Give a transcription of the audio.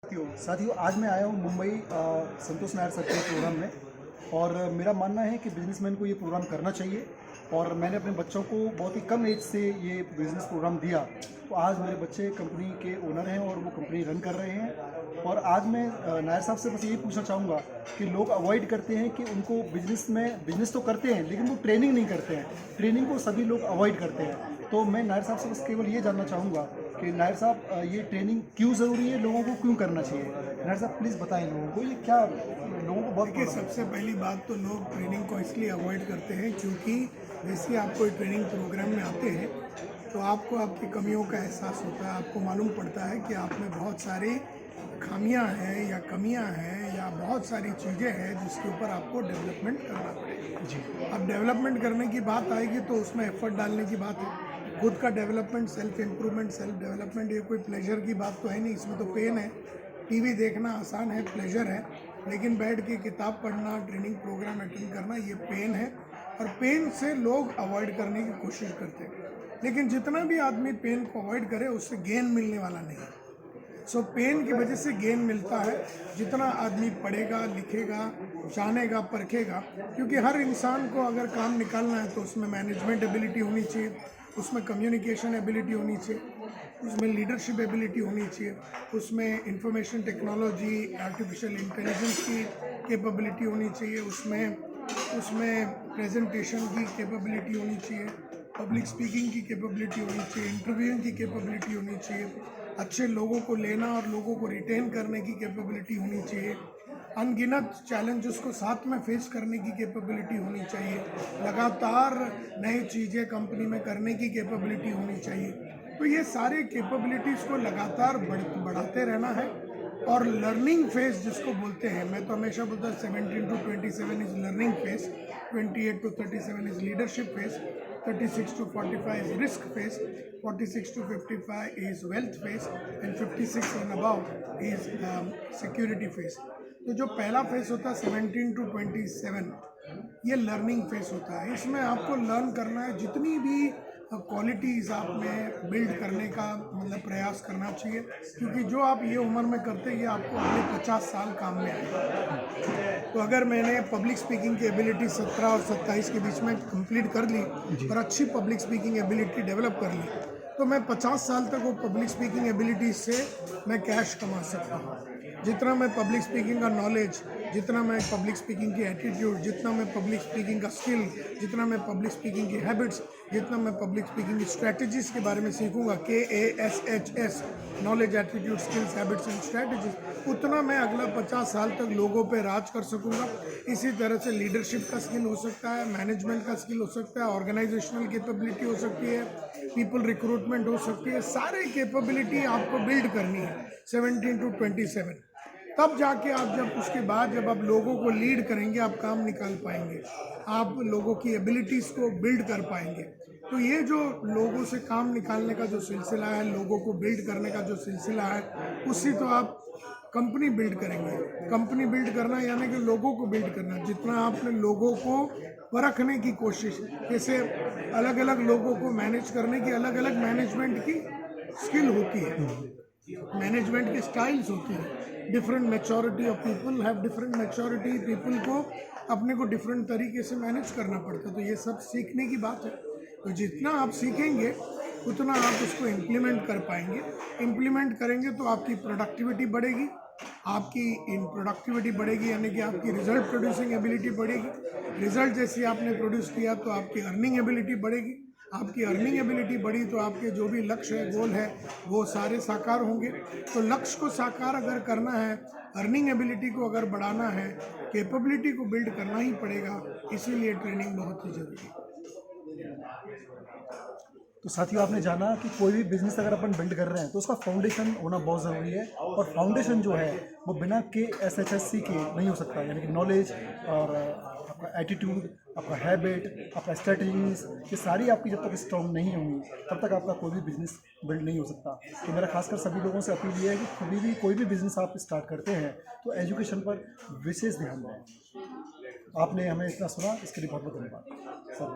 साथियों आज मैं आया हूँ मुंबई संतोष नायर सर के प्रोग्राम में। और मेरा मानना है कि बिजनेसमैन को ये प्रोग्राम करना चाहिए। और मैंने अपने बच्चों को बहुत ही कम एज से ये बिज़नेस प्रोग्राम दिया, तो आज मेरे बच्चे कंपनी के ओनर हैं और वो कंपनी रन कर रहे हैं। और आज मैं नायर साहब से बस यही पूछना चाहूँगा कि लोग अवॉइड करते हैं कि उनको बिजनेस तो करते हैं लेकिन वो ट्रेनिंग नहीं करते हैं। ट्रेनिंग को सभी लोग अवॉइड करते हैं। तो मैं नायर साहब से बस केवल ये जानना चाहूँगा कि नायर साहब ये ट्रेनिंग क्यों ज़रूरी है, लोगों को क्यों करना चाहिए। नायर साहब प्लीज़ बताएं लोगों को ये क्या लोगों को बहुत। देखिए, सबसे पहली बात तो लोग ट्रेनिंग को इसलिए अवॉइड करते हैं क्योंकि जैसे आप कोई ट्रेनिंग प्रोग्राम में आते हैं तो आपको आपकी कमियों का एहसास होता है। आपको मालूम पड़ता है कि आप में बहुत सारी खामियां हैं या कमियां हैं या बहुत सारी चीज़ें हैं जिसके ऊपर आपको डेवलपमेंट करना पड़ेगा। जी। अब डेवलपमेंट करने की बात आएगी तो उसमें एफर्ट डालने की बात है। खुद का development, self improvement, self development, ये कोई प्लेजर की बात तो है नहीं, इसमें तो पेन है। टीवी देखना आसान है, प्लेजर है, लेकिन बैठ के किताब पढ़ना, ट्रेनिंग प्रोग्राम अटेंड करना, ये पेन है। और पेन से लोग अवॉइड करने की कोशिश करते हैं, लेकिन जितना भी आदमी पेन को अवॉइड करे उससे गेन मिलने वाला नहीं है। सो पेन की वजह से गेन मिलता है। जितना आदमी पढ़ेगा, लिखेगा, जानेगा, परखेगा, क्योंकि हर इंसान को अगर काम निकालना है तो उसमें मैनेजमेंट एबिलिटी होनी चाहिए, उसमें कम्युनिकेशन एबिलिटी होनी चाहिए, उसमें लीडरशिप एबिलिटी होनी चाहिए, उसमें इंफॉर्मेशन टेक्नोलॉजी, आर्टिफिशियल इंटेलिजेंस की कैपेबिलिटी होनी चाहिए, उसमें प्रेजेंटेशन की कैपेबिलिटी होनी चाहिए, पब्लिक स्पीकिंग की कैपेबिलिटी होनी चाहिए, इंटरव्यूइंग की कैपेबिलिटी होनी चाहिए, अच्छे लोगों को लेना और लोगों को रिटेन करने की कैपेबिलिटी होनी चाहिए, अनगिनत चैलेंजेस को साथ में फेस करने की कैपेबिलिटी होनी चाहिए, लगातार नई चीज़ें कंपनी में करने की कैपेबिलिटी होनी चाहिए। तो ये सारे कैपेबिलिटीज़ को लगातार बढ़ाते रहना है। और लर्निंग फेज जिसको बोलते हैं, मैं तो हमेशा बोलता हूँ 17 to 27 is learning phase, 28 to 37 is leadership phase, 36 to 45 is risk phase, 46 to 55 is wealth phase, and 56 and above is security phase. तो जो पहला फेज होता है 17 to 27, ये लर्निंग फेज होता है। इसमें आपको लर्न करना है, जितनी भी क्वालिटीज़ आप में बिल्ड करने का मतलब प्रयास करना चाहिए, क्योंकि जो आप ये उम्र में करते हैं ये आपको अगले 50 साल काम में आएगा। तो अगर मैंने पब्लिक स्पीकिंग की एबिलिटी 17 और 27 के बीच में कंप्लीट कर ली और अच्छी पब्लिक स्पीकिंग एबिलिटी डेवलप कर ली, तो मैं 50 साल तक वो पब्लिक स्पीकिंग एबिलिटी से मैं कैश कमा सकता हूँ। जितना मैं पब्लिक स्पीकिंग का नॉलेज, जितना मैं पब्लिक स्पीकिंग की एटीट्यूड, जितना मैं पब्लिक स्पीकिंग का स्किल, जितना मैं पब्लिक स्पीकिंग की हैबिट्स, जितना मैं पब्लिक स्पीकिंग की स्ट्रैटेजीज़ के बारे में सीखूंगा, KASHS, knowledge, attitude, skills, habits and strategies, उतना मैं अगला 50 साल तक लोगों पे राज कर सकूंगा। इसी तरह से लीडरशिप का स्किल हो सकता है, मैनेजमेंट का स्किल हो सकता है, ऑर्गेनाइजेशनल कैपेबिलिटी हो सकती है, पीपल रिक्रूटमेंट हो सकती है। सारे कैपेबिलिटी आपको बिल्ड करनी है 17 to 27। तब जाके आप जब आप लोगों को लीड करेंगे, आप काम निकाल पाएंगे, आप लोगों की एबिलिटीज़ को बिल्ड कर पाएंगे। तो ये जो लोगों से काम निकालने का जो सिलसिला है, लोगों को बिल्ड करने का जो सिलसिला है, उससे तो आप कंपनी बिल्ड करेंगे। कंपनी बिल्ड करना यानी कि लोगों को बिल्ड करना। जितना आपने लोगों को परखने की कोशिश, जैसे अलग अलग लोगों को मैनेज करने की अलग अलग मैनेजमेंट की स्किल होती है, मैनेजमेंट की स्टाइल्स होती है। Different maturity of people have different maturity, people को अपने को डिफरेंट तरीके से मैनेज करना पड़ता है। तो ये सब सीखने की बात है। तो जितना आप सीखेंगे उतना आप उसको इम्प्लीमेंट कर पाएंगे। इम्प्लीमेंट करेंगे तो आपकी प्रोडक्टिविटी बढ़ेगी, आपकी इन प्रोडक्टिविटी बढ़ेगी यानी कि आपकी रिजल्ट प्रोड्यूसिंग एबिलिटी बढ़ेगी। रिजल्ट जैसे आपने प्रोड्यूस किया तो आपकी अर्निंग एबिलिटी बढ़ेगी। आपकी अर्निंग एबिलिटी बढ़ी तो आपके जो भी लक्ष्य है, गोल है, वो सारे साकार होंगे। तो लक्ष्य को साकार अगर करना है, अर्निंग एबिलिटी को अगर बढ़ाना है, कैपेबिलिटी को बिल्ड करना ही पड़ेगा। इसीलिए ट्रेनिंग बहुत ही जरूरी है। तो साथियों आपने जाना कि कोई भी बिजनेस अगर अपन बिल्ड कर रहे हैं तो उसका फाउंडेशन होना बहुत ज़रूरी है। और फाउंडेशन जो है वो बिना KSHS के नहीं हो सकता, यानी कि नॉलेज और आपका एटीट्यूड, आपका हैबिट, आपका स्ट्रेटजीज, ये सारी आपकी जब तक स्ट्रॉन्ग नहीं होंगी तब तक आपका कोई भी बिजनेस बिल्ड नहीं हो सकता। तो मेरा खासकर सभी लोगों से अपील ये है कि कभी भी कोई भी बिजनेस आप स्टार्ट करते हैं तो एजुकेशन पर विशेष ध्यान दें। आपने हमें इतना सुना, इसके लिए बहुत बहुत धन्यवाद सर।